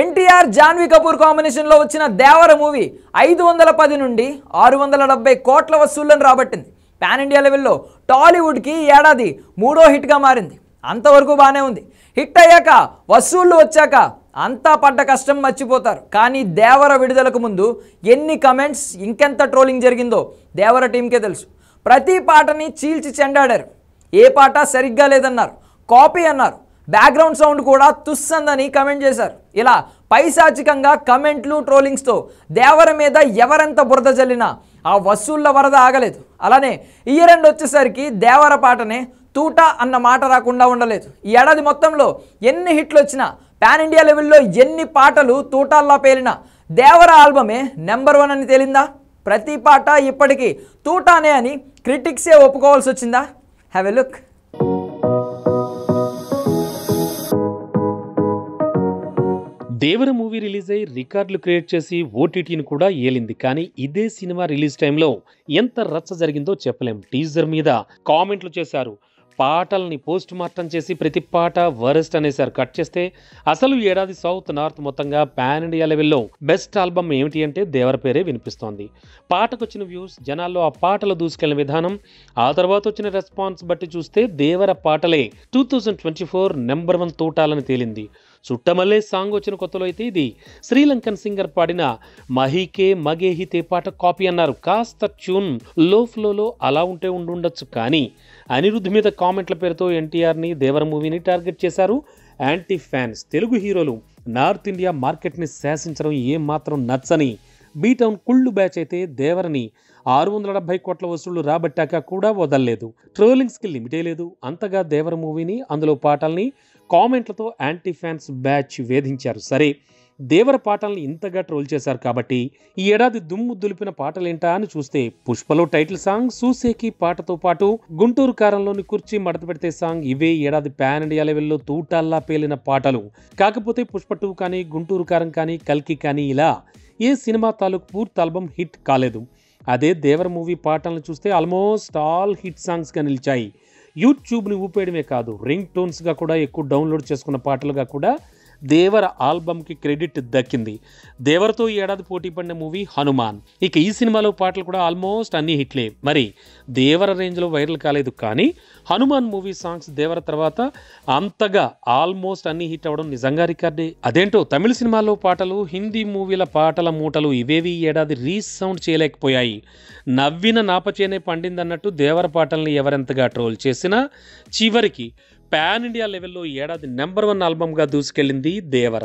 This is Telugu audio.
ఎన్టీఆర్ జాన్వీ కపూర్ కాంబినేషన్లో వచ్చిన దేవర మూవీ 510 నుండి 670 కోట్ల వసూళ్లను రాబట్టింది. పాన్ ఇండియా లెవెల్లో టాలీవుడ్కి ఏడాది 3వ హిట్గా మారింది. అంతవరకు బాగానే ఉంది. హిట్ అయ్యాక వసూళ్లు వచ్చాక అంతా పడ్డ కష్టం మర్చిపోతారు. కానీ దేవర విడుదలకు ముందు ఎన్ని కమెంట్స్, ఇంకెంత ట్రోలింగ్ జరిగిందో దేవర టీంకే తెలుసు. ప్రతి పాటని చీల్చి చెండాడారు. ఏ పాట సరిగ్గా లేదన్నారు, కాపీ అన్నారు, బ్యాక్గ్రౌండ్ సౌండ్ కూడా తుస్సందని కమెంట్ చేశారు. ఇలా పైశాచికంగా కమెంట్లు, ట్రోలింగ్స్తో దేవర మీద ఎవరెంత బురద జల్లినా ఆ వసూళ్ల వరద ఆగలేదు. అలానే ఇయర్ ఎండ్ వచ్చేసరికి దేవర పాటనే తూట అన్న మాట రాకుండా ఉండలేదు. ఈ ఏడాది మొత్తంలో ఎన్ని హిట్లు వచ్చినా, పాన్ ఇండియా లెవెల్లో ఎన్ని పాటలు తూటాల్లా పేలినా దేవర ఆల్బమే నెంబర్ 1 అని తేలిందా? ప్రతి పాట ఇప్పటికీ తూటానే అని క్రిటిక్సే ఒప్పుకోవాల్సి వచ్చిందా? Have a look. Devara movie release అయ్యి రికార్డులు క్రియేట్ చేసి ఓటీటీని కూడా ఏలింది. కానీ ఇదే సినిమా రిలీజ్ టైంలో ఎంత రచ్చ జరిగిందో చెప్పలేం. టీజర్ మీద కామెంట్లు చేశారు, పాటల్ని పోస్ట్ మార్టం చేసి ప్రతి పాట వరస్ట్ అనేసారు. కట్ చేస్తే అసలు ఏడాది సౌత్ నార్త్ మొత్తంగా పాన్ ఇండియా లెవెల్లో బెస్ట్ ఆల్బమ్ ఏమిటి అంటే దేవర పేరే వినిపిస్తోంది. పాటకు వచ్చిన వ్యూస్, జనాల్లో ఆ పాటలు దూసుకెళ్లిన విధానం, ఆ తర్వాత వచ్చిన రెస్పాన్స్ బట్టి చూస్తే దేవర పాటలే 2024 నెంబర్ 1 తూటాలని తేలింది. చుట్టమల్లే సాంగ్ వచ్చిన కొత్తలో అయితే ఇది శ్రీలంకన్ సింగర్ పాడిన మహీకే మగేహితే పాట కాపీ అన్నారు. కాస్త ట్యూన్ లో ఫ్లోలో అలా ఉంటే ఉండుండొచ్చు. కానీ అనిరుద్ధ్ మీద కామెంట్ల పేరుతో ఎన్టీఆర్ని, దేవర మూవీని టార్గెట్ చేశారు యాంటీ ఫ్యాన్స్. తెలుగు హీరోలు నార్త్ ఇండియా మార్కెట్ని శాసించడం ఏమాత్రం నచ్చని బీటౌన్ కుళ్ళు బ్యాచ్ అయితే దేవరని 670 కోట్ల వసూళ్లు రాబట్టాక కూడా వదలలేదు. ట్రోలింగ్స్కి లిమిటే లేదు. అంతగా దేవర మూవీని, అందులో పాటల్ని కామెంట్లతో యాంటీ ఫ్యాన్స్ బ్యాచ్ వేధించారు. సరే, దేవర పాటల్ని ఇంతగా ట్రోల్ చేశారు కాబట్టి ఈ ఏడాది దుమ్ము దులిపిన పాటలేంటా అని చూస్తే పుష్పలో టైటిల్ సాంగ్, సూసేకి పాటతో పాటు గుంటూరు కారంలోని కుర్చీ మడత పెడితే సాంగ్, ఇవే ఏడాది పాన్ ఇండియా లెవెల్లో తూటాల్లా పేలిన పాటలు. కాకపోతే పుష్ప 2 కానీ, గుంటూరు కారం కానీ, కల్కి కానీ ఇలా ఏ సినిమా తాలూకు పూర్తి ఆల్బమ్ హిట్ కాలేదు. అదే దేవర మూవీ పాటలను చూస్తే ఆల్మోస్ట్ ఆల్ హిట్ సాంగ్స్గా నిలిచాయి. యూట్యూబ్ని ఊపేయడమే కాదు, రింగ్ టోన్స్గా కూడా ఎక్కువ డౌన్లోడ్ చేసుకున్న పాటలుగా కూడా దేవర ఆల్బమ్కి క్రెడిట్ దక్కింది. దేవరతో ఈ ఏడాది పోటీ పడిన మూవీ హనుమాన్. ఇక ఈ సినిమాలో పాటలు కూడా ఆల్మోస్ట్ అన్ని హిట్లే. మరి దేవర రేంజ్లో వైరల్ కాలేదు. కానీ హనుమాన్ మూవీ సాంగ్స్ దేవర తర్వాత అంతగా ఆల్మోస్ట్ అన్ని హిట్ అవ్వడం నిజంగా రికార్డే. అదేంటో తమిళ సినిమాలో పాటలు, హిందీ మూవీల పాటల మూటలు ఇవేవి ఈ ఏడాది రీసౌండ్ చేయలేకపోయాయి. నవ్విన నాపచేనే పండిందన్నట్టు దేవర పాటల్ని ఎవరెంతగా ట్రోల్ చేసినా చివరికి పాన్ ఇండియా లెవెల్లో ఏడాది నెంబర్ 1 ఆల్బమ్గా దూసుకెళ్ళింది దేవర.